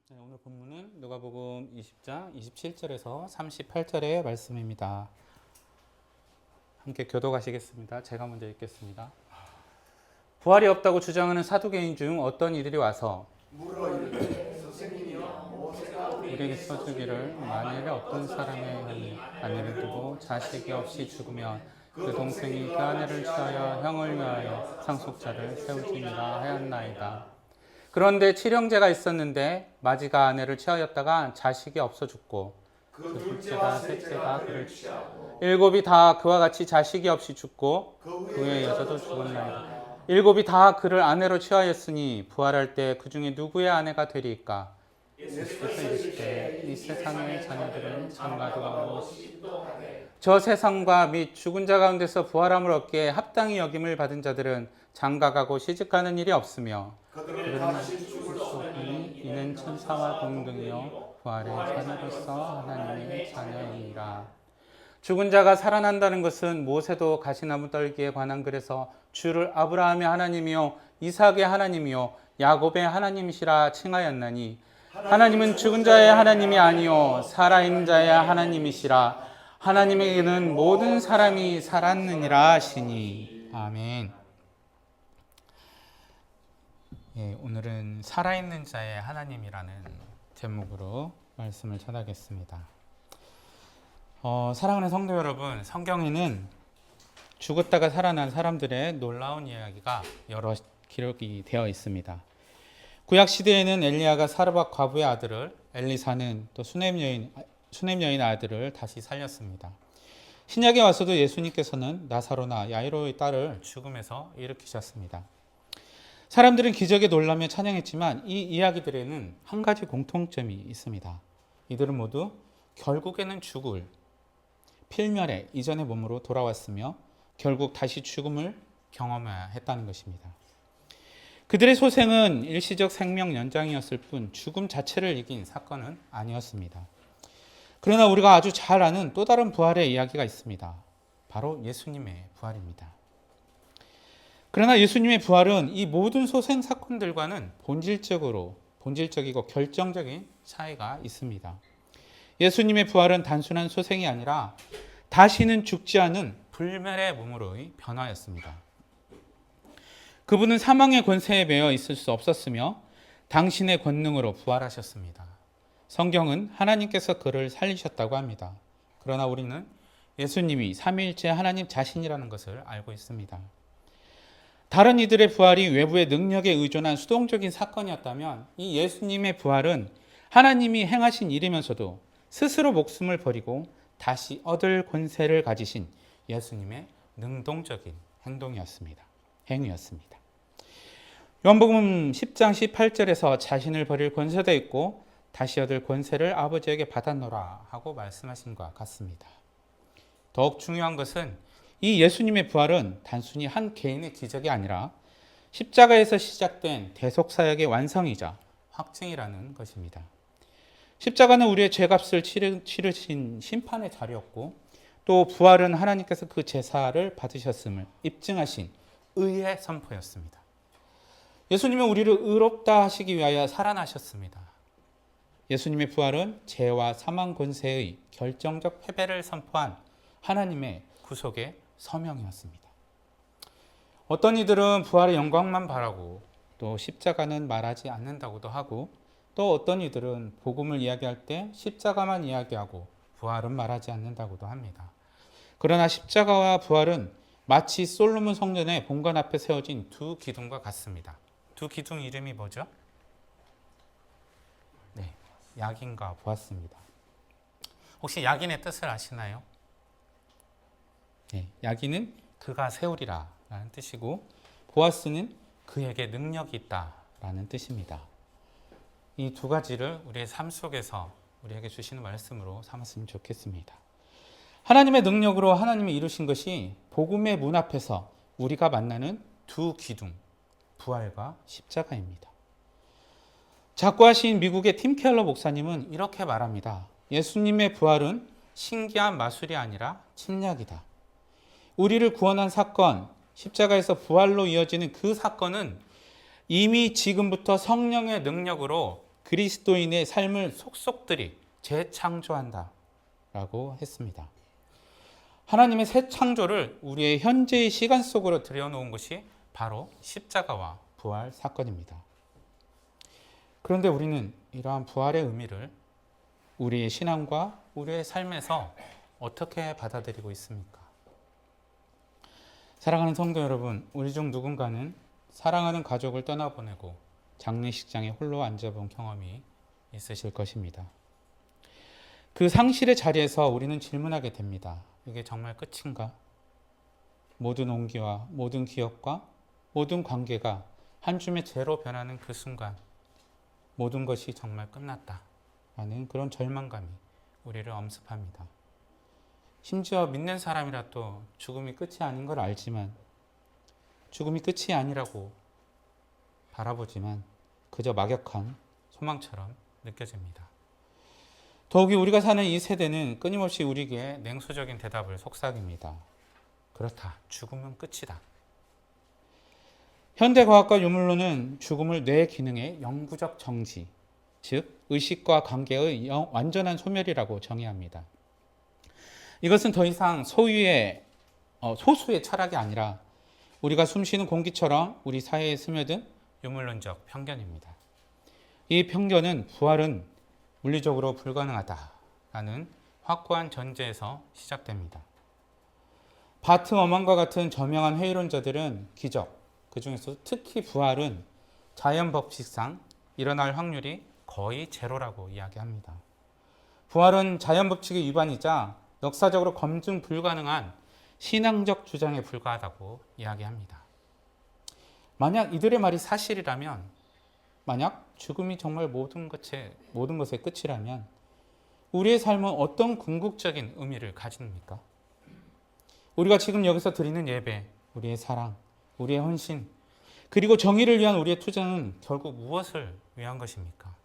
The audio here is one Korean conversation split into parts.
네, 오늘 본문은 누가복음 20장 27절에서 38절의 말씀입니다. 함께 교독하시겠습니다. 제가 먼저 읽겠습니다. 부활이 없다고 주장하는 사두개인 중 어떤 이들이 와서 물어 이르되 선생님이여 모세가 우리에게 써주기를 만일에 어떤 사람의 아내를 두고 자식이 없이 죽으면 그 동생이 그 아내를 취하여 형을 위하여 상속자를 세우지니라 하였나이다. 그런데 칠형제가 있었는데 마지가 아내를 취하였다가 자식이 없어 죽고 그 둘째가 둘째와 셋째가 그를 취하고 일곱이 다 그와 같이 자식이 없이 죽고 그 그 후에 여자도 죽었나이다. 일곱이 다 그를 아내로 취하였으니 부활할 때 그 중에 누구의 아내가 되리이까? 예수께서 이르시되 이 세상의 자녀들은 장가도 가고 저 세상과 및 죽은 자 가운데서 부활함을 얻기에 합당히 여김을 받은 자들은 장가가고 시집가는 일이 없으며 그들은 다시 죽을 수 없는 이는 천사와 동등이요 부활의 자녀로서 하나님의 자녀이니라. 죽은 자가 살아난다는 것은 모세도 가시나무 떨기에 관한 글에서 주를 아브라함의 하나님이요 이삭의 하나님이요 야곱의 하나님이시라 칭하였나니 하나님은 죽은 자의 하나님이 아니요 살아있는 자의 하나님이시라. 하나님에게는 모든 사람이 살았느니라 하시니. 아멘. 예, 오늘은 살아있는 자의 하나님이라는 제목으로 말씀을 전하겠습니다. 사랑하는 성도 여러분, 성경에는 죽었다가 살아난 사람들의 놀라운 이야기가 여러 기록이 되어 있습니다. 구약 시대에는 엘리야가 사르밧 과부의 아들을, 엘리사는 또 수넴 여인 아들을 다시 살렸습니다. 신약에 와서도 예수님께서는 나사로나 야이로의 딸을 죽음에서 일으키셨습니다. 사람들은 기적에 놀라며 찬양했지만 이 이야기들에는 한 가지 공통점이 있습니다. 이들은 모두 결국에는 죽을 필멸의 이전의 몸으로 돌아왔으며 결국 다시 죽음을 경험해야 했다는 것입니다. 그들의 소생은 일시적 생명 연장이었을 뿐 죽음 자체를 이긴 사건은 아니었습니다. 그러나 우리가 아주 잘 아는 또 다른 부활의 이야기가 있습니다. 바로 예수님의 부활입니다. 그러나 예수님의 부활은 이 모든 소생 사건들과는 본질적이고 결정적인 차이가 있습니다. 예수님의 부활은 단순한 소생이 아니라 다시는 죽지 않은 불멸의 몸으로의 변화였습니다. 그분은 사망의 권세에 매여 있을 수 없었으며 당신의 권능으로 부활하셨습니다. 성경은 하나님께서 그를 살리셨다고 합니다. 그러나 우리는 예수님이 삼위일체 하나님 자신이라는 것을 알고 있습니다. 다른 이들의 부활이 외부의 능력에 의존한 수동적인 사건이었다면 이 예수님의 부활은 하나님이 행하신 일이면서도 스스로 목숨을 버리고 다시 얻을 권세를 가지신 예수님의 능동적인 행위였습니다. 요한복음 10장 18절에서 자신을 버릴 권세도 있고 다시 얻을 권세를 아버지에게 받았노라 하고 말씀하신 것 같습니다. 더욱 중요한 것은 이 예수님의 부활은 단순히 한 개인의 기적이 아니라 십자가에서 시작된 대속사역의 완성이자 확증이라는 것입니다. 십자가는 우리의 죄값을 치르신 심판의 자리였고 또 부활은 하나님께서 그 제사를 받으셨음을 입증하신 의의 선포였습니다. 예수님은 우리를 의롭다 하시기 위하여 살아나셨습니다. 예수님의 부활은 죄와 사망 권세의 결정적 패배를 선포한 하나님의 구속의 서명이었습니다. 어떤 이들은 부활의 영광만 바라고 또 십자가는 말하지 않는다고도 하고 또 어떤 이들은 복음을 이야기할 때 십자가만 이야기하고 부활은 말하지 않는다고도 합니다. 그러나 십자가와 부활은 마치 솔로몬 성전의 본관 앞에 세워진 두 기둥과 같습니다. 두 기둥 이름이 뭐죠? 네, 야긴과 보아스입니다. 혹시 야긴의 뜻을 아시나요? 네, 야긴은 그가 세우리라 라는 뜻이고 보아스는 그에게 능력이 있다 라는 뜻입니다. 이 두 가지를 우리의 삶 속에서 우리에게 주시는 말씀으로 삼았으면 좋겠습니다. 하나님의 능력으로 하나님이 이루신 것이 복음의 문 앞에서 우리가 만나는 두 기둥, 부활과 십자가입니다. 작고하신 미국의 팀 켈러 목사님은 이렇게 말합니다. 예수님의 부활은 신기한 마술이 아니라 침략이다. 우리를 구원한 사건, 십자가에서 부활로 이어지는 그 사건은 이미 지금부터 성령의 능력으로 그리스도인의 삶을 속속들이 재창조한다 라고 했습니다. 하나님의 새 창조를 우리의 현재의 시간 속으로 들여놓은 것이 바로 십자가와 부활 사건입니다. 그런데 우리는 이러한 부활의 의미를 우리의 신앙과 우리의 삶에서 어떻게 받아들이고 있습니까? 사랑하는 성도 여러분, 우리 중 누군가는 사랑하는 가족을 떠나보내고 장례식장에 홀로 앉아본 경험이 있으실 것입니다. 그 상실의 자리에서 우리는 질문하게 됩니다. 이게 정말 끝인가? 모든 온기와 모든 기억과 모든 관계가 한 줌의 재로 변하는 그 순간 모든 것이 정말 끝났다 라는 그런 절망감이 우리를 엄습합니다. 심지어 믿는 사람이라도 죽음이 끝이 아닌 걸 알지만 죽음이 끝이 아니라고 바라보지만 그저 막역한 소망처럼 느껴집니다. 더욱이 우리가 사는 이 세대는 끊임없이 우리에게 냉소적인 대답을 속삭입니다. 그렇다. 죽음은 끝이다. 현대과학과 유물론은 죽음을 뇌 기능의 영구적 정지, 즉 의식과 관계의 완전한 소멸이라고 정의합니다. 이것은 더 이상 소수의 철학이 아니라 우리가 숨쉬는 공기처럼 우리 사회에 스며든 유물론적 편견입니다. 이 편견은 부활은 물리적으로 불가능하다라는 확고한 전제에서 시작됩니다. 바트 어만과 같은 저명한 회의론자들은 기적, 그 중에서 특히 부활은 자연 법칙상 일어날 확률이 거의 제로라고 이야기합니다. 부활은 자연 법칙의 위반이자 역사적으로 검증 불가능한 신앙적 주장에 불과하다고 이야기합니다. 만약 이들의 말이 사실이라면, 만약 죽음이 정말 모든 것의 끝이라면 우리의 삶은 어떤 궁극적인 의미를 가집니까? 우리가 지금 여기서 드리는 예배, 우리의 사랑, 우리의 헌신, 그리고 정의를 위한 우리의 투자는 결국 무엇을 위한 것입니까?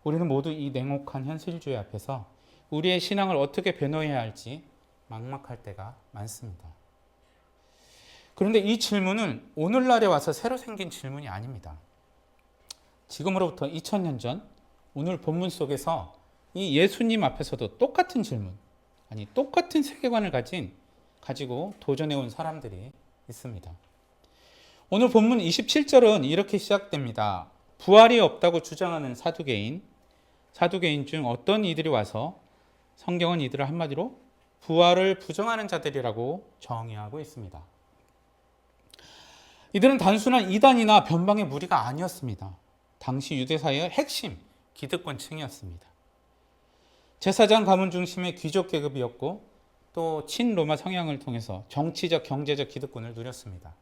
우리는 모두 이 냉혹한 현실주의 앞에서 우리의 신앙을 어떻게 변호해야 할지 막막할 때가 많습니다. 그런데 이 질문은 오늘날에 와서 새로 생긴 질문이 아닙니다. 지금으로부터 2000년 전 오늘 본문 속에서 이 예수님 앞에서도 똑같은 질문, 똑같은 세계관을 가지고 도전해온 사람들이 있습니다. 오늘 본문 27절은 이렇게 시작됩니다. 부활이 없다고 주장하는 사두개인 중 어떤 이들이 와서 성경은 이들을 한마디로 부활을 부정하는 자들이라고 정의하고 있습니다. 이들은 단순한 이단이나 변방의 무리가 아니었습니다. 당시 유대사회의 핵심 기득권층이었습니다. 제사장 가문 중심의 귀족 계급이었고 또 친로마 성향을 통해서 정치적, 경제적 기득권을 누렸습니다.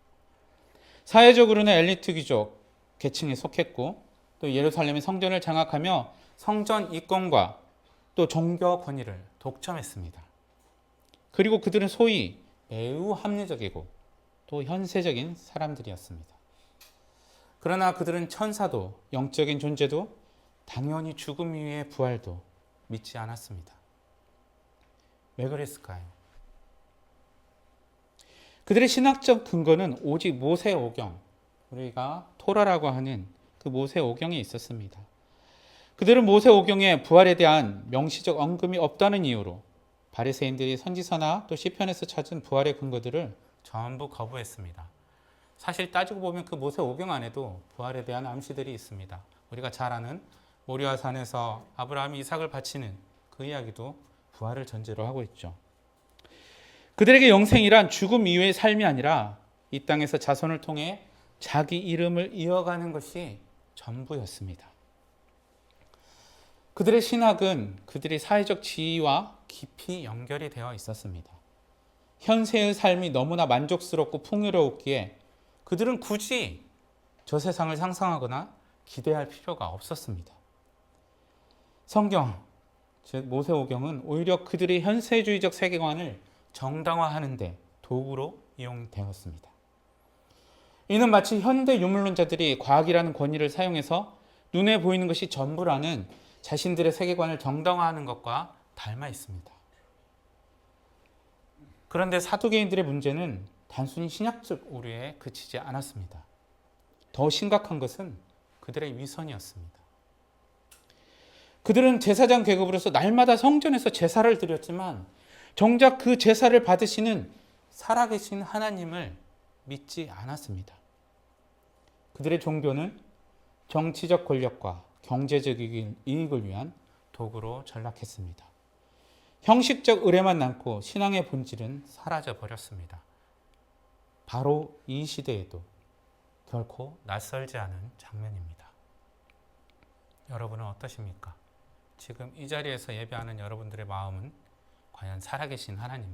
사회적으로는 엘리트 귀족 계층에 속했고 또 예루살렘의 성전을 장악하며 성전 이권과 또 종교 권위를 독점했습니다. 그리고 그들은 소위 매우 합리적이고 또 현세적인 사람들이었습니다. 그러나 그들은 천사도 영적인 존재도 당연히 죽음 이후의 부활도 믿지 않았습니다. 왜 그랬을까요? 그들의 신학적 근거는 오직 모세오경, 우리가 토라라고 하는 그 모세오경에 있었습니다. 그들은 모세오경에 부활에 대한 명시적 언급이 없다는 이유로 바리새인들이 선지서나 또 시편에서 찾은 부활의 근거들을 전부 거부했습니다. 사실 따지고 보면 그 모세오경 안에도 부활에 대한 암시들이 있습니다. 우리가 잘 아는 모리아 산에서 아브라함이 이삭을 바치는 그 이야기도 부활을 전제로 하고 있죠. 그들에게 영생이란 죽음 이후의 삶이 아니라 이 땅에서 자손을 통해 자기 이름을 이어가는 것이 전부였습니다. 그들의 신학은 그들의 사회적 지위와 깊이 연결이 되어 있었습니다. 현세의 삶이 너무나 만족스럽고 풍요로웠기에 그들은 굳이 저 세상을 상상하거나 기대할 필요가 없었습니다. 성경, 즉 모세오경은 오히려 그들의 현세주의적 세계관을 정당화하는 데 도구로 이용되었습니다. 이는 마치 현대 유물론자들이 과학이라는 권위를 사용해서 눈에 보이는 것이 전부라는 자신들의 세계관을 정당화하는 것과 닮아 있습니다. 그런데 사두개인들의 문제는 단순히 신학적 오류에 그치지 않았습니다. 더 심각한 것은 그들의 위선이었습니다. 그들은 제사장 계급으로서 날마다 성전에서 제사를 드렸지만 정작 그 제사를 받으시는 살아계신 하나님을 믿지 않았습니다. 그들의 종교는 정치적 권력과 경제적 이익을 위한 도구로 전락했습니다. 형식적 의례만 남고 신앙의 본질은 사라져 버렸습니다. 바로 이 시대에도 결코 낯설지 않은 장면입니다. 여러분은 어떠십니까? 지금 이 자리에서 예배하는 여러분들의 마음은 과연 살아계신 하나님을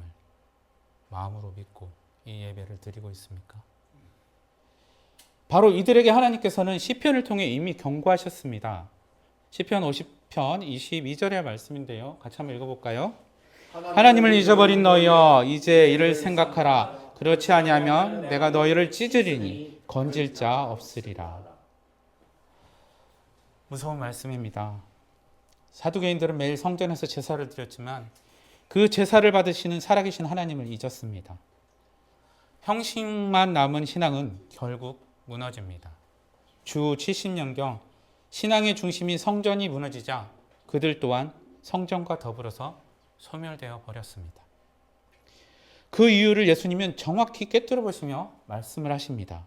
마음으로 믿고 이 예배를 드리고 있습니까? 바로 이들에게 하나님께서는 시편을 통해 이미 경고하셨습니다. 시편 50편 22절의 말씀인데요. 같이 한번 읽어볼까요? 하나님을 잊어버린 너희여 이제 이를 생각하라. 그렇지 아니하면 내가 너희를 찢으리니 건질 자 없으리라. 무서운 말씀입니다. 사두개인들은 매일 성전에서 제사를 드렸지만 그 제사를 받으시는 살아계신 하나님을 잊었습니다. 형식만 남은 신앙은 결국 무너집니다. 주 70년경 신앙의 중심인 성전이 무너지자 그들 또한 성전과 더불어서 소멸되어 버렸습니다. 그 이유를 예수님은 정확히 꿰뚫어 보시며 말씀을 하십니다.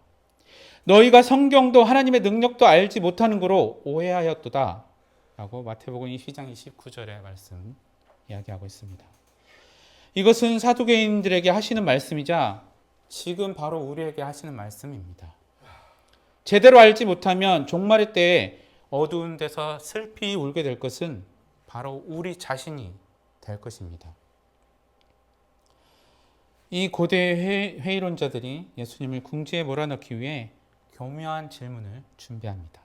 너희가 성경도 하나님의 능력도 알지 못하는 거로 오해하였도다 라고 마태복음 20장 29절의 말씀 이야기하고 있습니다. 이것은 사두개인들에게 하시는 말씀이자 지금 바로 우리에게 하시는 말씀입니다. 제대로 알지 못하면 종말의 때에 어두운 데서 슬피 울게 될 것은 바로 우리 자신이 될 것입니다. 이 고대 회의론자들이 예수님을 궁지에 몰아넣기 위해 교묘한 질문을 준비합니다.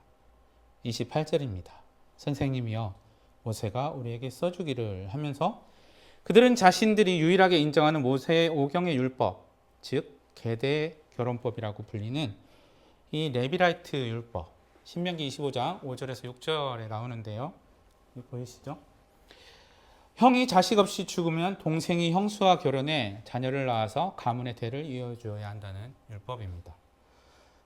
28절입니다. 선생님이여 모세가 우리에게 써주기를 하면서 그들은 자신들이 유일하게 인정하는 모세의 오경의 율법, 즉 계대 결혼법이라고 불리는 이 레비라이트 율법, 신명기 25장 5절에서 6절에 나오는데요. 보이시죠? 형이 자식 없이 죽으면 동생이 형수와 결혼해 자녀를 낳아서 가문의 대를 이어주어야 한다는 율법입니다.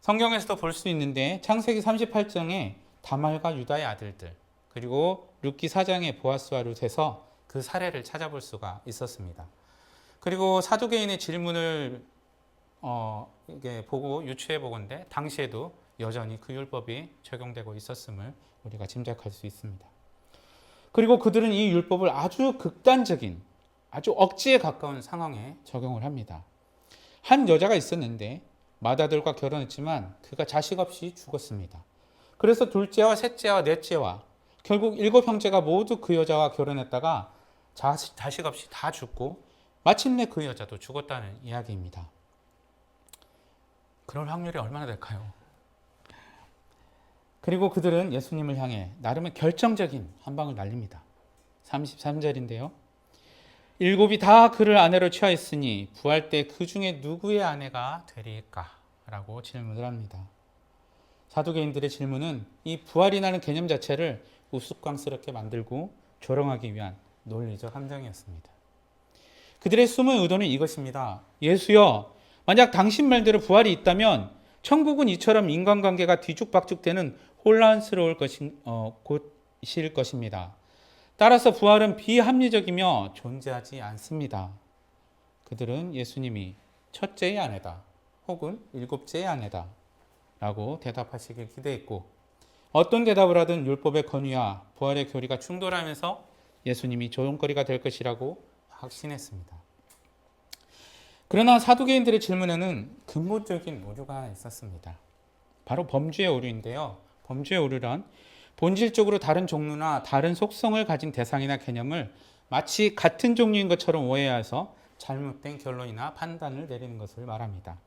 성경에서도 볼 수 있는데 창세기 38장에 다말과 유다의 아들들, 그리고 룻기 4장의 보아스와 룻에서 그 사례를 찾아볼 수가 있었습니다. 그리고 사두개인의 질문을 이게 보고 유추해 보건대 당시에도 여전히 그 율법이 적용되고 있었음을 우리가 짐작할 수 있습니다. 그리고 그들은 이 율법을 아주 극단적인, 아주 억지에 가까운 상황에 적용을 합니다. 한 여자가 있었는데 맏아들과 결혼했지만 그가 자식 없이 죽었습니다. 그래서 둘째와 셋째와 넷째와 결국 7형제가 모두 그 여자와 결혼했다가 자식 없이 다 죽고 마침내 그 여자도 죽었다는 이야기입니다. 그럴 확률이 얼마나 될까요? 그리고 그들은 예수님을 향해 나름의 결정적인 한 방을 날립니다. 33절인데요. 7이 다 그를 아내로 취하였으니 부활 때 그 중에 누구의 아내가 되리까? 라고 질문을 합니다. 사두개인들의 질문은 이 부활이라는 개념 자체를 우스꽝스럽게 만들고 조롱하기 위한 논리적 함정이었습니다. 그들의 숨은 의도는 이것입니다. 예수여, 만약 당신 말대로 부활이 있다면 천국은 이처럼 인간관계가 뒤죽박죽되는 혼란스러울 곳일 것입니다. 따라서 부활은 비합리적이며 존재하지 않습니다. 그들은 예수님이 첫째의 아내다 혹은 7째의 아내다 라고 대답하시길 기대했고 어떤 대답을 하든 율법의 권위와 부활의 교리가 충돌하면서 예수님이 조롱거리가 될 것이라고 확신했습니다. 그러나 사두개인들의 질문에는 근본적인 오류가 하나 있었습니다. 바로 범주의 오류인데요. 범주의 오류란 본질적으로 다른 종류나 다른 속성을 가진 대상이나 개념을 마치 같은 종류인 것처럼 오해해서 잘못된 결론이나 판단을 내리는 것을 말합니다.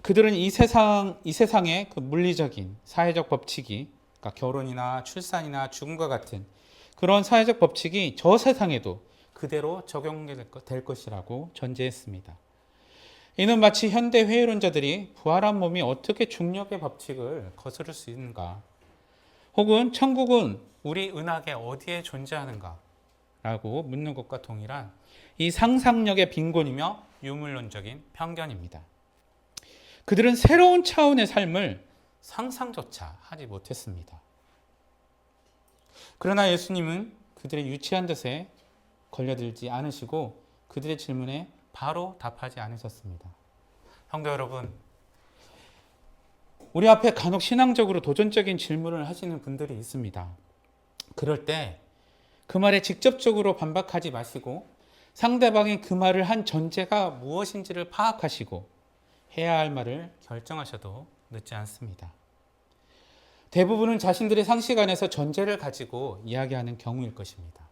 그들은 이 세상의 그 물리적인 사회적 법칙이, 그러니까 결혼이나 출산이나 죽음과 같은 그런 사회적 법칙이 저 세상에도 그대로 적용될 것이라고 전제했습니다. 이는 마치 현대 회의론자들이 부활한 몸이 어떻게 중력의 법칙을 거스를 수 있는가, 혹은 천국은 우리 은하계 어디에 존재하는가 라고 묻는 것과 동일한 이 상상력의 빈곤이며 유물론적인 편견입니다. 그들은 새로운 차원의 삶을 상상조차 하지 못했습니다. 그러나 예수님은 그들의 유치한 뜻에 걸려들지 않으시고 그들의 질문에 바로 답하지 않으셨습니다. 성도 여러분, 우리 앞에 간혹 신앙적으로 도전적인 질문을 하시는 분들이 있습니다. 그럴 때 그 말에 직접적으로 반박하지 마시고 상대방이 그 말을 한 전제가 무엇인지를 파악하시고 해야 할 말을 결정하셔도 늦지 않습니다. 대부분은 자신들의 상식 안에서 전제를 가지고 이야기하는 경우일 것입니다.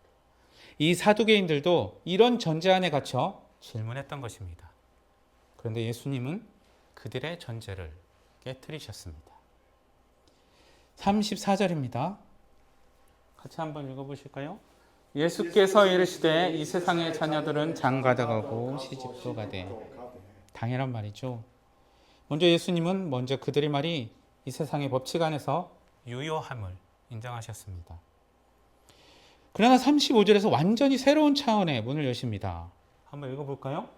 이 사두개인들도 이런 전제 안에 갇혀 질문했던 것입니다. 그런데 예수님은 그들의 전제를 깨뜨리셨습니다. 34절입니다. 같이 한번 읽어보실까요? 예수께서 이르시되 이 세상의 자녀들은 장가다가고 시집도 가되. 당연한 말이죠. 먼저 예수님은 그들의 말이 이 세상의 법칙 안에서 유효함을 인정하셨습니다. 그러나 35절에서 완전히 새로운 차원의 문을 여십니다. 한번 읽어볼까요?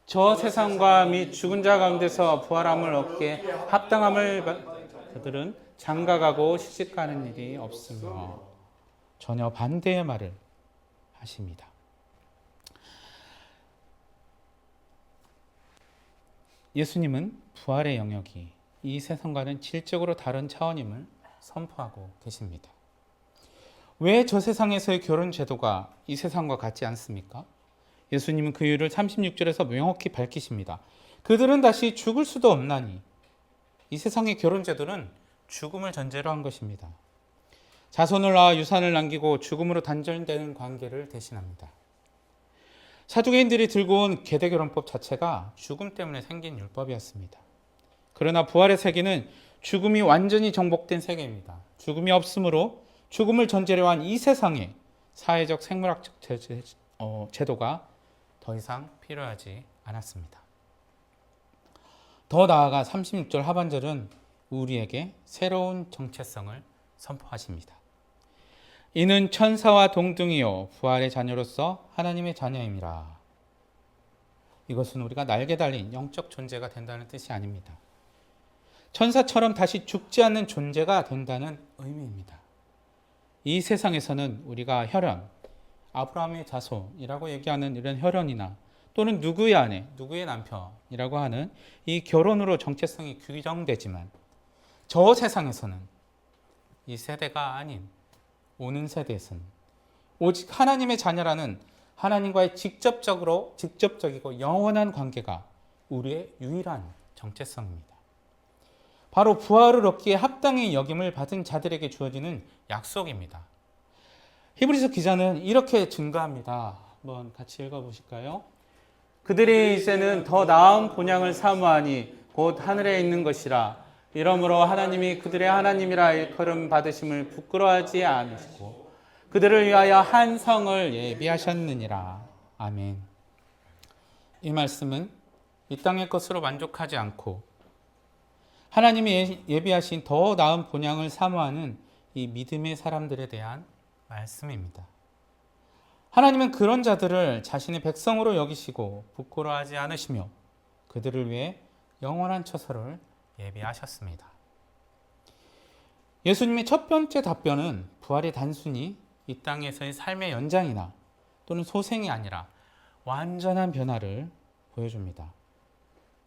저 세상과 및 죽은 자 가운데서 부활함을 얻게 합당함을 그들은 장가가고 시집가는 일이 없으며. 전혀 반대의 말을 하십니다. 예수님은 부활의 영역이 이 세상과는 질적으로 다른 차원임을 선포하고 계십니다. 왜 저 세상에서의 결혼 제도가 이 세상과 같지 않습니까? 예수님은 그 이유를 36절에서 명확히 밝히십니다. 그들은 다시 죽을 수도 없나니. 이 세상의 결혼 제도는 죽음을 전제로 한 것입니다. 자손을 낳아 유산을 남기고 죽음으로 단절되는 관계를 대신합니다. 사두개인들이 들고 온 계대결혼법 자체가 죽음 때문에 생긴 율법이었습니다. 그러나 부활의 세계는 죽음이 완전히 정복된 세계입니다. 죽음이 없으므로 죽음을 전제로 한 이 세상에 사회적 생물학적 제도가 더 이상 필요하지 않았습니다. 더 나아가 36절 하반절은 우리에게 새로운 정체성을 선포하십니다. 이는 천사와 동등이요 부활의 자녀로서 하나님의 자녀임이라. 이것은 우리가 날개 달린 영적 존재가 된다는 뜻이 아닙니다. 천사처럼 다시 죽지 않는 존재가 된다는 의미입니다. 이 세상에서는 우리가 혈연, 아브라함의 자손이라고 얘기하는 이런 혈연이나 또는 누구의 아내, 누구의 남편이라고 하는 이 결혼으로 정체성이 규정되지만 저 세상에서는 이 세대가 아닌 오는 세대에서는 오직 하나님의 자녀라는 하나님과의 직접적이고 영원한 관계가 우리의 유일한 정체성입니다. 바로 부활을 얻기에 합당히 여김을 받은 자들에게 주어지는 약속입니다. 히브리서 기자는 이렇게 증거합니다. 한번 같이 읽어보실까요? 그들이 이제는 더 나은 본향을 사모하니 곧 하늘에 있는 것이라. 이러므로 하나님이 그들의 하나님이라 일컬음 받으심을 부끄러워하지 않으시고 그들을 위하여 한 성을 예비하셨느니라. 아멘. 이 말씀은 이 땅의 것으로 만족하지 않고 하나님이 예비하신 더 나은 본향을 사모하는 이 믿음의 사람들에 대한 말씀입니다. 하나님은 그런 자들을 자신의 백성으로 여기시고 부끄러워하지 않으시며 그들을 위해 영원한 처소를 예비하셨습니다. 예수님의 첫 번째 답변은 부활이 단순히 이 땅에서의 삶의 연장이나 또는 소생이 아니라 완전한 변화를 보여줍니다.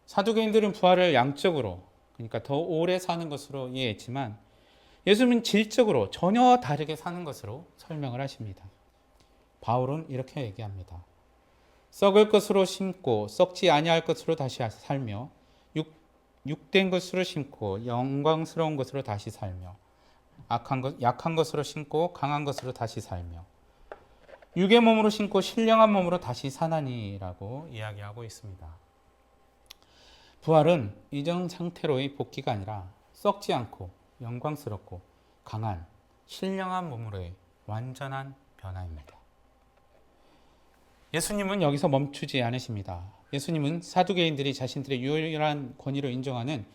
사두개인들은 부활을 양적으로, 그러니까 더 오래 사는 것으로 이해했지만 예수님은 질적으로 전혀 다르게 사는 것으로 설명을 하십니다. 바울은 이렇게 얘기합니다. 썩을 것으로 심고 썩지 아니할 것으로 다시 살며 육된 것으로 심고 영광스러운 것으로 다시 살며 약한 것으로 심고 강한 것으로 다시 살며 육의 몸으로 심고 신령한 몸으로 다시 사나니라고 이야기하고 있습니다. 부활은 이전 상태로의 복귀가 아니라 썩지 않고 영광스럽고 강한 신령한 몸으로의 완전한 변화입니다. 예수님은 여기서 멈추지 않으십니다. 예수님은 사두개인들이 자신들의 유일한 권위로 인정하는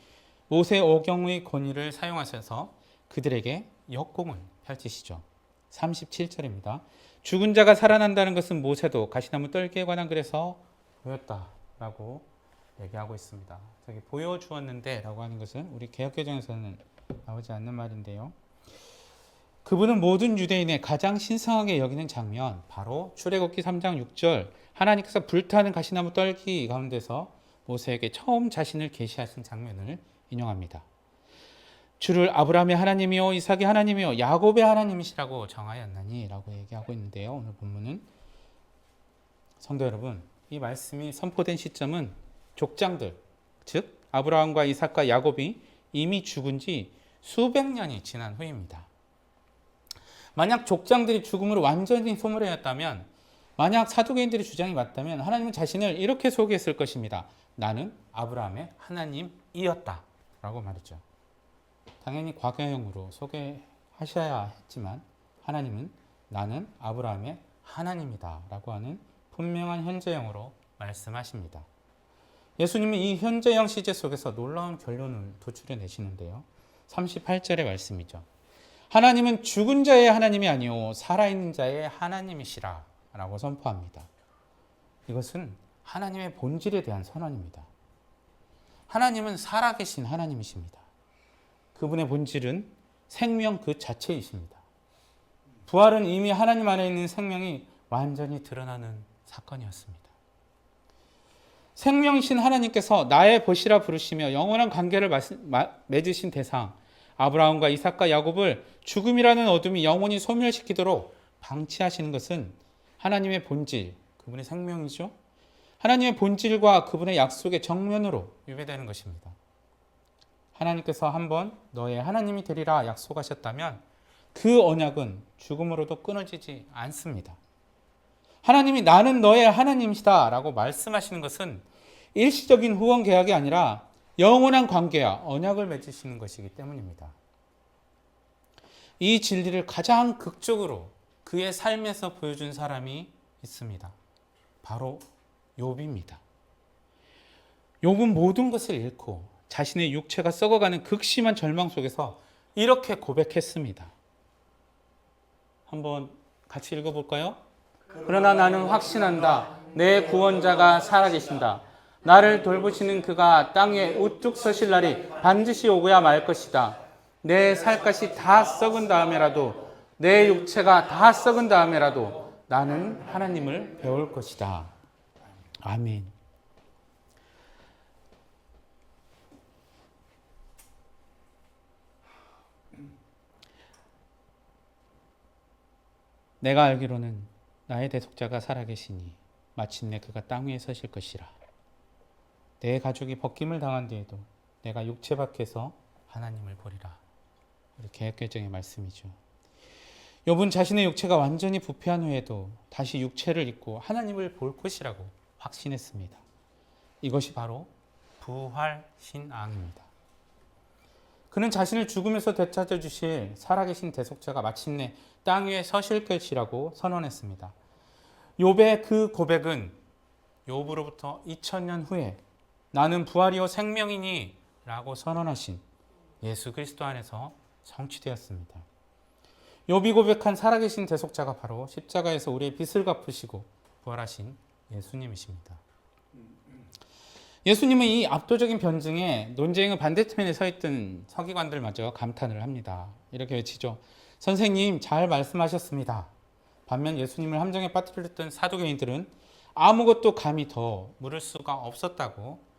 모세 오경의 권위를 사용하셔서 그들에게 역공을 펼치시죠. 37절입니다. 죽은 자가 살아난다는 것은 모세도 가시나무 떨기에 관한 글에서 보였다라고 얘기하고 있습니다. 저기 보여주었는데 라고 하는 것은 우리 개역개정에서는 나오지 않는 말인데요. 그분은 모든 유대인의 가장 신성하게 여기는 장면, 바로 출애굽기 3장 6절 하나님께서 불타는 가시나무 떨기 가운데서 모세에게 처음 자신을 계시하신 장면을 인용합니다. 주를 아브라함의 하나님이요 이삭의 하나님이요 야곱의 하나님이시라고 정하였나니 라고 얘기하고 있는데요. 오늘 본문은 성도 여러분, 이 말씀이 선포된 시점은 족장들, 즉 아브라함과 이삭과 야곱이 이미 죽은 지 수백 년이 지난 후입니다. 만약 족장들이 죽음으로 완전히 소멸하였다면, 만약 사두개인들의 주장이 맞다면 하나님은 자신을 이렇게 소개했을 것입니다. 나는 아브라함의 하나님이었다 라고 말했죠. 당연히 과거형으로 소개하셔야 했지만 하나님은 나는 아브라함의 하나님이다 라고 하는 분명한 현재형으로 말씀하십니다. 예수님은 이 현재형 시제 속에서 놀라운 결론을 도출해 내시는데요. 38절의 말씀이죠. 하나님은 죽은 자의 하나님이 아니요 살아있는 자의 하나님이시라 라고 선포합니다. 이것은 하나님의 본질에 대한 선언입니다. 하나님은 살아계신 하나님이십니다. 그분의 본질은 생명 그 자체이십니다. 부활은 이미 하나님 안에 있는 생명이 완전히 드러나는 사건이었습니다. 생명이신 하나님께서 나의 벗이라 부르시며 영원한 관계를 맺으신 대상 아브라함과 이삭과 야곱을 죽음이라는 어둠이 영원히 소멸시키도록 방치하시는 것은 하나님의 본질, 그분의 생명이죠. 하나님의 본질과 그분의 약속의 정면으로 위배되는 것입니다. 하나님께서 한번 너의 하나님이 되리라 약속하셨다면 그 언약은 죽음으로도 끊어지지 않습니다. 하나님이 나는 너의 하나님이시다 라고 말씀하시는 것은 일시적인 후원 계약이 아니라 영원한 관계와 언약을 맺으시는 것이기 때문입니다. 이 진리를 가장 극적으로 그의 삶에서 보여준 사람이 있습니다. 바로 욥입니다. 욥은 모든 것을 잃고 자신의 육체가 썩어가는 극심한 절망 속에서 이렇게 고백했습니다. 한번 같이 읽어볼까요? 그러나 나는 확신한다. 내 구원자가 살아계신다. 나를 돌보시는 그가 땅에 우뚝 서실 날이 반드시 오고야 말 것이다. 내 살갗이 다 썩은 다음에라도, 내 육체가 다 썩은 다음에라도 나는 하나님을 배울 것이다. 아멘. 내가 알기로는 나의 대속자가 살아계시니 마침내 그가 땅 위에 서실 것이라. 내 가족이 벗김을 당한 뒤에도 내가 육체 밖에서 하나님을 보리라. 우리 개혁개정의 말씀이죠. 욥은 자신의 육체가 완전히 부패한 후에도 다시 육체를 입고 하나님을 볼 것이라고 확신했습니다. 이것이 바로 부활신앙입니다. 그는 자신을 죽음에서 되찾아 주실 살아계신 대속자가 마침내 땅 위에 서실 것이라고 선언했습니다. 욥의 그 고백은 욥으로부터 2000년 후에 나는 부활이요 생명이니 라고 선언하신 예수 그리스도 안에서 성취되었습니다. 욥이 고백한 살아계신 대속자가 바로 십자가에서 우리의 빚을 갚으시고 부활하신 예수님이십니다. 예수님은 이 압도적인 변증에 논쟁의 반대편에 서 있던 서기관들마저 감탄을 합니다. 이렇게 외치죠. 선생님 잘 말씀하셨습니다. 반면 예수님을 함정에 빠뜨렸던 사두개인들은 아무것도 감히 더 물을 수가 없었다고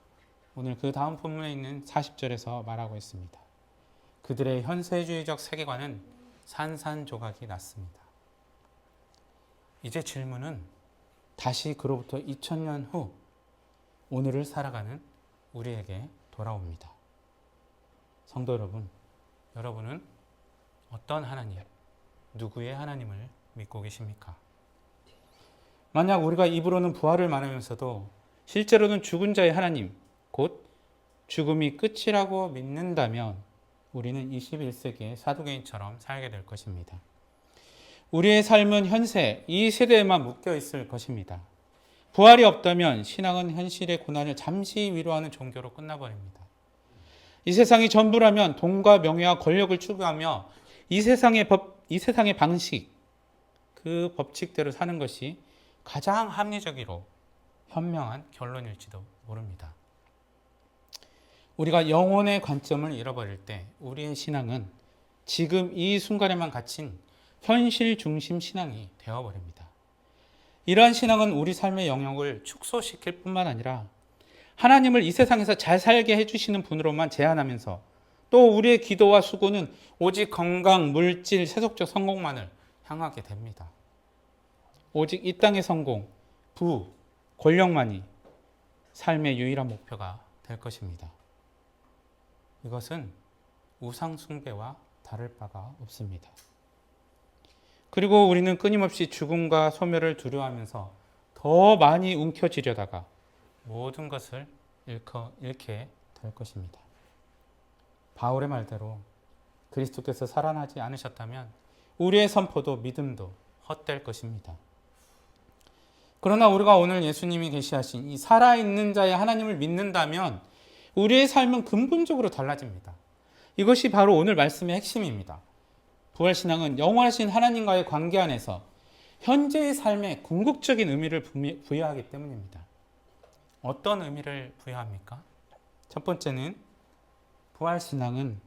오늘 그 다음 본문에 있는 40절에서 말하고 있습니다. 그들의 현세주의적 세계관은 산산조각이 났습니다. 이제 질문은 다시 그로부터 2000년 후 오늘을 살아가는 우리에게 돌아옵니다. 성도 여러분, 여러분은 어떤 하나님, 누구의 하나님을 믿고 계십니까? 만약 우리가 입으로는 부활을 말하면서도 실제로는 죽은 자의 하나님, 곧 죽음이 끝이라고 믿는다면 우리는 21세기의 사두개인처럼 살게 될 것입니다. 우리의 삶은 현세, 이 세대에만 묶여 있을 것입니다. 부활이 없다면 신앙은 현실의 고난을 잠시 위로하는 종교로 끝나버립니다. 이 세상이 전부라면 돈과 명예와 권력을 추구하며 이 세상의 법, 이 세상의 방식, 그 법칙대로 사는 것이 가장 합리적이로 현명한 결론일지도 모릅니다. 우리가 영혼의 관점을 잃어버릴 때 우리의 신앙은 지금 이 순간에만 갇힌 현실 중심 신앙이 되어버립니다. 이러한 신앙은 우리 삶의 영역을 축소시킬 뿐만 아니라 하나님을 이 세상에서 잘 살게 해주시는 분으로만 제한하면서 또 우리의 기도와 수고는 오직 건강, 물질, 세속적 성공만을 향하게 됩니다. 오직 이 땅의 성공, 부, 권력만이 삶의 유일한 목표가 될 것입니다. 이것은 우상 숭배와 다를 바가 없습니다. 그리고 우리는 끊임없이 죽음과 소멸을 두려워하면서 더 많이 움켜쥐려다가 모든 것을 잃게 될 것입니다. 바울의 말대로 그리스도께서 살아나지 않으셨다면 우리의 선포도 믿음도 헛될 것입니다. 그러나 우리가 오늘 예수님이 계시하신 이 살아있는 자의 하나님을 믿는다면 우리의 삶은 근본적으로 달라집니다. 이것이 바로 오늘 말씀의 핵심입니다. 부활신앙은 영원하신 하나님과의 관계 안에서 현재의 삶에 궁극적인 의미를 부여하기 때문입니다. 어떤 의미를 부여합니까? 첫 번째는 부활신앙은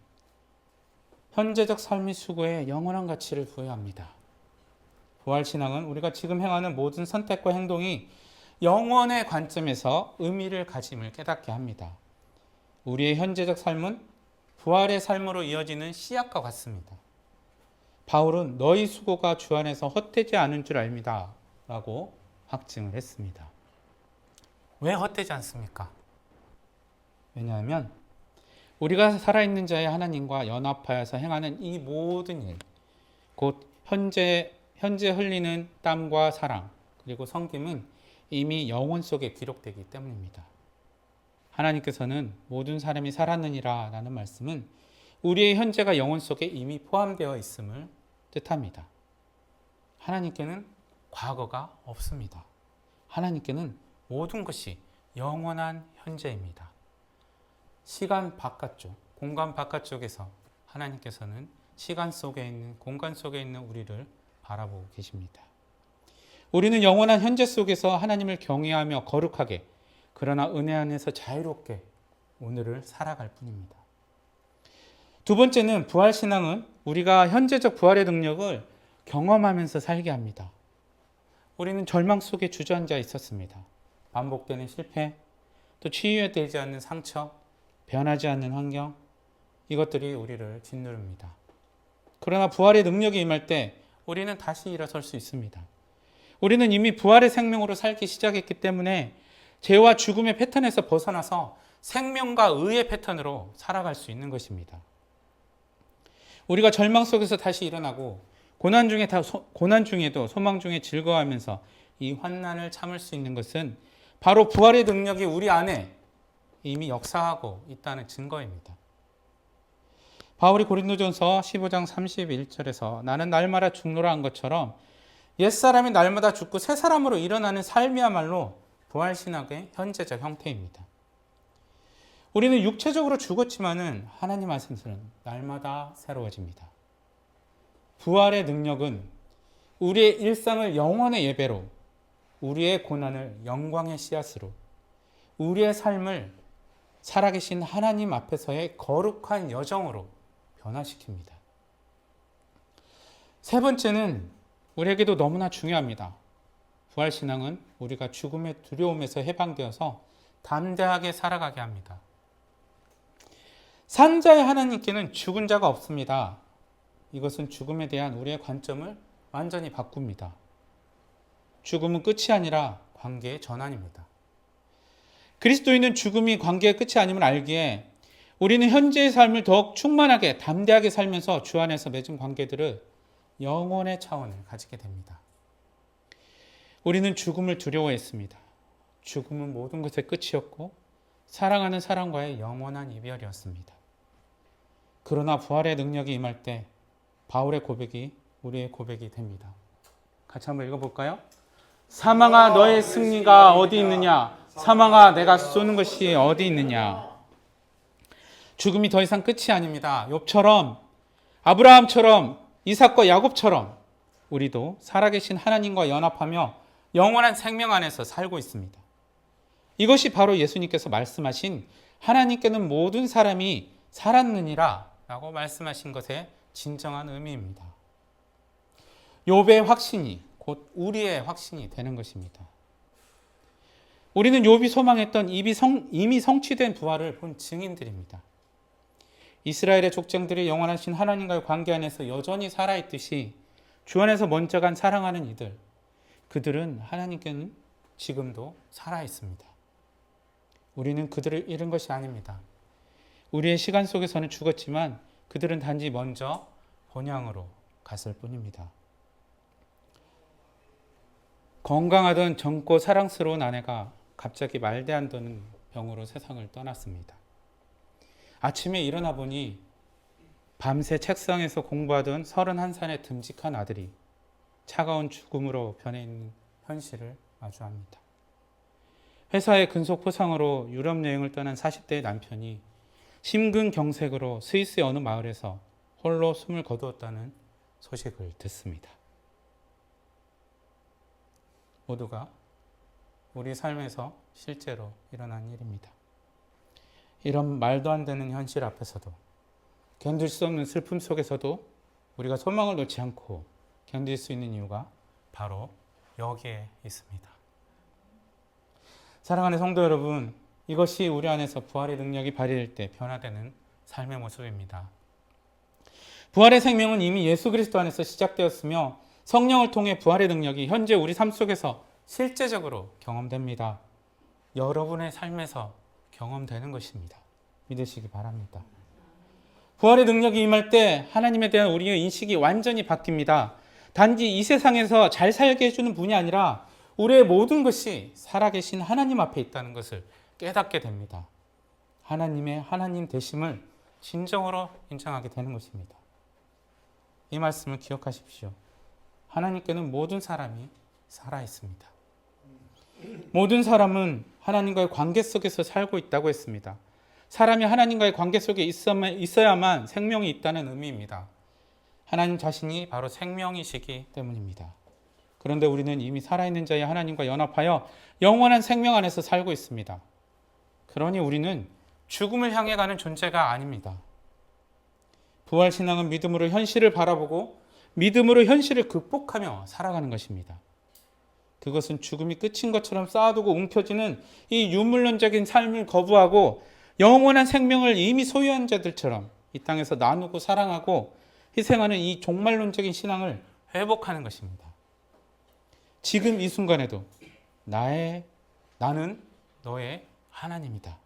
현재적 삶의 수고에 영원한 가치를 부여합니다. 부활신앙은 우리가 지금 행하는 모든 선택과 행동이 영원의 관점에서 의미를 가짐을 깨닫게 합니다. 우리의 현재적 삶은 부활의 삶으로 이어지는 씨앗과 같습니다. 바울은 너희 수고가 주 안에서 헛되지 않은 줄 압니다 라고 확증을 했습니다. 왜 헛되지 않습니까? 왜냐하면 우리가 살아있는 자의 하나님과 연합하여서 행하는 이 모든 일, 곧 현재 흘리는 땀과 사랑 그리고 섬김은 이미 영혼 속에 기록되기 때문입니다. 하나님께서는 모든 사람이 살았느니라 라는 말씀은 우리의 현재가 영혼 속에 이미 포함되어 있음을 뜻합니다. 하나님께는 과거가 없습니다. 하나님께는 모든 것이 영원한 현재입니다. 시간 바깥쪽, 공간 바깥쪽에서 하나님께서는 시간 속에 있는, 공간 속에 있는 우리를 바라보고 계십니다. 우리는 영원한 현재 속에서 하나님을 경외하며 거룩하게, 그러나 은혜 안에서 자유롭게 오늘을 살아갈 뿐입니다. 두 번째는 부활신앙은 우리가 현재적 부활의 능력을 경험하면서 살게 합니다. 우리는 절망 속에 주저앉아 있었습니다. 반복되는 실패, 또 치유되지 않는 상처, 변하지 않는 환경, 이것들이 우리를 짓누릅니다. 그러나 부활의 능력이 임할 때 우리는 다시 일어설 수 있습니다. 우리는 이미 부활의 생명으로 살기 시작했기 때문에 죄와 죽음의 패턴에서 벗어나서 생명과 의의 패턴으로 살아갈 수 있는 것입니다. 우리가 절망 속에서 다시 일어나고 고난 중에도 소망 중에 즐거워하면서 이 환난을 참을 수 있는 것은 바로 부활의 능력이 우리 안에 이미 역사하고 있다는 증거입니다. 바울이 고린도전서 15장 31절에서 나는 날마다 죽노라 한 것처럼 옛사람이 날마다 죽고 새 사람으로 일어나는 삶이야말로 부활신학의 현재적 형태입니다. 우리는 육체적으로 죽었지만은 하나님 안에서는 날마다 새로워집니다. 부활의 능력은 우리의 일상을 영원의 예배로, 우리의 고난을 영광의 씨앗으로, 우리의 삶을 살아계신 하나님 앞에서의 거룩한 여정으로 변화시킵니다. 세 번째는 우리에게도 너무나 중요합니다. 부활신앙은 우리가 죽음의 두려움에서 해방되어서 담대하게 살아가게 합니다. 산자의 하나님께는 죽은 자가 없습니다. 이것은 죽음에 대한 우리의 관점을 완전히 바꿉니다. 죽음은 끝이 아니라 관계의 전환입니다. 그리스도인은 죽음이 관계의 끝이 아님을 알기에 우리는 현재의 삶을 더욱 충만하게 담대하게 살면서 주 안에서 맺은 관계들을 영혼의 차원을 가지게 됩니다. 우리는 죽음을 두려워했습니다. 죽음은 모든 것의 끝이었고 사랑하는 사람과의 영원한 이별이었습니다. 그러나 부활의 능력이 임할 때 바울의 고백이 우리의 고백이 됩니다. 같이 한번 읽어볼까요? 사망아 너의 승리가 어디 있느냐? 사망아 내가 쏘는 것이 어디 있느냐? 죽음이 더 이상 끝이 아닙니다. 욥처럼, 아브라함처럼, 이삭과 야곱처럼 우리도 살아계신 하나님과 연합하며 영원한 생명 안에서 살고 있습니다. 이것이 바로 예수님께서 말씀하신 하나님께는 모든 사람이 살았느니라 라고 말씀하신 것의 진정한 의미입니다. 욥의 확신이 곧 우리의 확신이 되는 것입니다. 우리는 욥이 소망했던 이미 성취된 부활을 본 증인들입니다. 이스라엘의 족장들이 영원하신 하나님과의 관계 안에서 여전히 살아있듯이 주 안에서 먼저 간 사랑하는 이들, 그들은 하나님께는 지금도 살아있습니다. 우리는 그들을 잃은 것이 아닙니다. 우리의 시간 속에서는 죽었지만 그들은 단지 먼저 본향으로 갔을 뿐입니다. 건강하던 젊고 사랑스러운 아내가 갑자기 말대 안 되는 병으로 세상을 떠났습니다. 아침에 일어나 보니 밤새 책상에서 공부하던 31살의 듬직한 아들이 차가운 죽음으로 변해 있는 현실을 마주합니다. 회사의 근속 포상으로 유럽 여행을 떠난 40대의 남편이 심근경색으로 스위스의 어느 마을에서 홀로 숨을 거두었다는 소식을 듣습니다. 모두가 우리 삶에서 실제로 일어난 일입니다. 이런 말도 안 되는 현실 앞에서도, 견딜 수 없는 슬픔 속에서도 우리가 소망을 놓지 않고 견딜 수 있는 이유가 바로 여기에 있습니다. 사랑하는 성도 여러분, 이것이 우리 안에서 부활의 능력이 발휘될 때 변화되는 삶의 모습입니다. 부활의 생명은 이미 예수 그리스도 안에서 시작되었으며 성령을 통해 부활의 능력이 현재 우리 삶 속에서 실제적으로 경험됩니다. 여러분의 삶에서 경험되는 것입니다. 믿으시기 바랍니다. 부활의 능력이 임할 때 하나님에 대한 우리의 인식이 완전히 바뀝니다. 단지 이 세상에서 잘 살게 해주는 분이 아니라 우리의 모든 것이 살아계신 하나님 앞에 있다는 것을 깨닫게 됩니다. 하나님의 하나님 되심을 진정으로 인정하게 되는 것입니다. 이 말씀을 기억하십시오. 하나님께는 모든 사람이 살아있습니다. 모든 사람은 하나님과의 관계 속에서 살고 있다고 했습니다. 사람이 하나님과의 관계 속에 있어야만 생명이 있다는 의미입니다. 하나님 자신이 바로 생명이시기 때문입니다. 그런데 우리는 이미 살아있는 자의 하나님과 연합하여 영원한 생명 안에서 살고 있습니다. 그러니 우리는 죽음을 향해 가는 존재가 아닙니다. 부활신앙은 믿음으로 현실을 바라보고 믿음으로 현실을 극복하며 살아가는 것입니다. 그것은 죽음이 끝인 것처럼 쌓아두고 움켜쥐는 이 유물론적인 삶을 거부하고 영원한 생명을 이미 소유한 자들처럼 이 땅에서 나누고 사랑하고 희생하는 이 종말론적인 신앙을 회복하는 것입니다. 지금 이 순간에도 나는 너의 하나님이다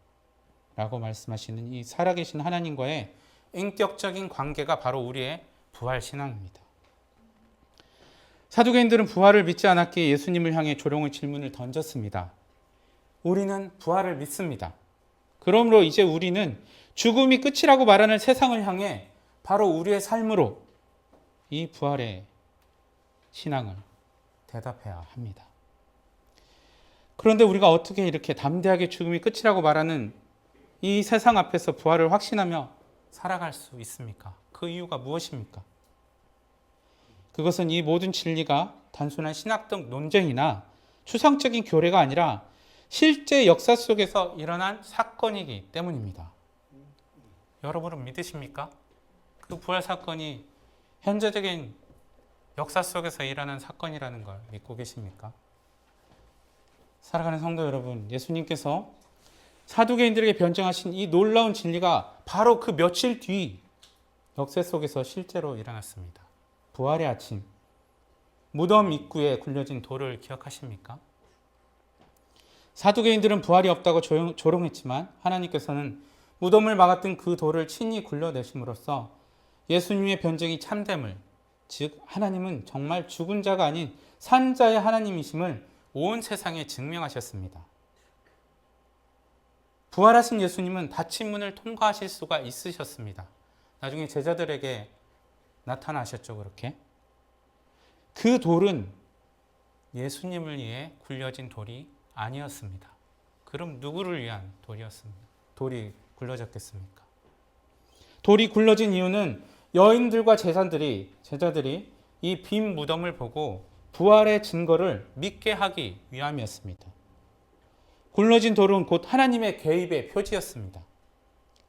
라고 말씀하시는 이 살아계신 하나님과의 인격적인 관계가 바로 우리의 부활신앙입니다. 사두개인들은 부활을 믿지 않았기에 예수님을 향해 조롱의 질문을 던졌습니다. 우리는 부활을 믿습니다. 그러므로 이제 우리는 죽음이 끝이라고 말하는 세상을 향해 바로 우리의 삶으로 이 부활의 신앙을 대답해야 합니다. 그런데 우리가 어떻게 이렇게 담대하게 죽음이 끝이라고 말하는 이 세상 앞에서 부활을 확신하며 살아갈 수 있습니까? 그 이유가 무엇입니까? 그것은 이 모든 진리가 단순한 신학적 논쟁이나 추상적인 교례가 아니라 실제 역사 속에서 일어난 사건이기 때문입니다. 여러분은 믿으십니까? 그 부활 사건이 현재적인 역사 속에서 일어난 사건이라는 걸 믿고 계십니까? 사랑하는 성도 여러분, 예수님께서 사두개인들에게 변증하신 이 놀라운 진리가 바로 그 며칠 뒤 역사 속에서 실제로 일어났습니다. 부활의 아침, 무덤 입구에 굴려진 돌을 기억하십니까? 사두개인들은 부활이 없다고 조롱했지만 하나님께서는 무덤을 막았던 그 돌을 친히 굴려내심으로써 예수님의 변증이 참됨을, 즉 하나님은 정말 죽은 자가 아닌 산 자의 하나님이심을 온 세상에 증명하셨습니다. 부활하신 예수님은 닫힌 문을 통과하실 수가 있으셨습니다. 나중에 제자들에게 나타나셨죠, 그렇게. 그 돌은 예수님을 위해 굴려진 돌이 아니었습니다. 그럼 누구를 위한 돌이 굴려졌겠습니까? 돌이 굴려진 이유는 여인들과 제자들이 이 빈 무덤을 보고 부활의 증거를 믿게 하기 위함이었습니다. 굴러진 돌은 곧 하나님의 개입의 표지였습니다.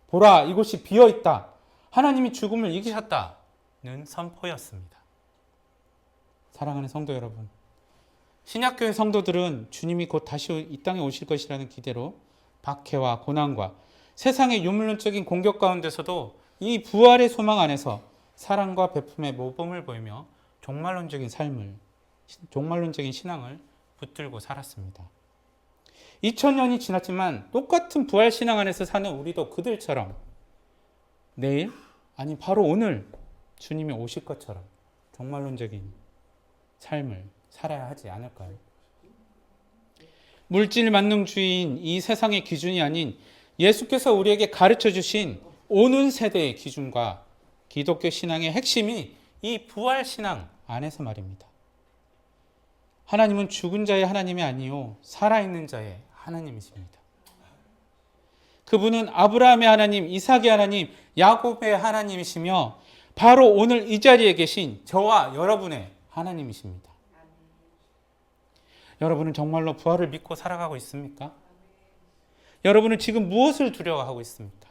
보라, 이곳이 비어 있다. 하나님이 죽음을 이기셨다는 선포였습니다. 사랑하는 성도 여러분, 신약교회 성도들은 주님이 곧 다시 이 땅에 오실 것이라는 기대로 박해와 고난과 세상의 유물론적인 공격 가운데서도 이 부활의 소망 안에서 사랑과 베품의 모범을 보이며 종말론적인 신앙을 붙들고 살았습니다. 2000년이 지났지만 똑같은 부활 신앙 안에서 사는 우리도 그들처럼 내일, 아니 바로 오늘 주님이 오실 것처럼 종말론적인 삶을 살아야 하지 않을까요? 물질 만능주의인 이 세상의 기준이 아닌 예수께서 우리에게 가르쳐 주신 오는 세대의 기준과 기독교 신앙의 핵심이 이 부활 신앙 안에서 말입니다. 하나님은 죽은 자의 하나님이 아니요 살아있는 자의 하나님이십니다. 그분은 아브라함의 하나님, 이삭의 하나님, 야곱의 하나님이시며 바로 오늘 이 자리에 계신 저와 여러분의 하나님이십니다. 여러분은 정말로 부활을 믿고 살아가고 있습니까? 여러분은 지금 무엇을 두려워하고 있습니까?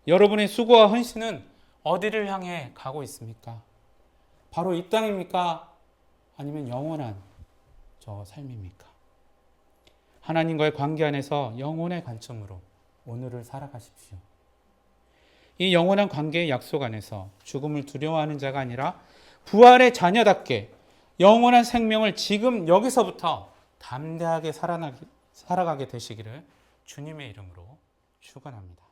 여러분의 수고와 헌신은 어디를 향해 가고 있습니까? 바로 이 땅입니까? 아니면 영원한 저 삶입니까? 하나님과의 관계 안에서 영혼의 관점으로 오늘을 살아가십시오. 이 영원한 관계의 약속 안에서 죽음을 두려워하는 자가 아니라 부활의 자녀답게 영원한 생명을 지금 여기서부터 담대하게 살아가게 되시기를 주님의 이름으로 축원합니다.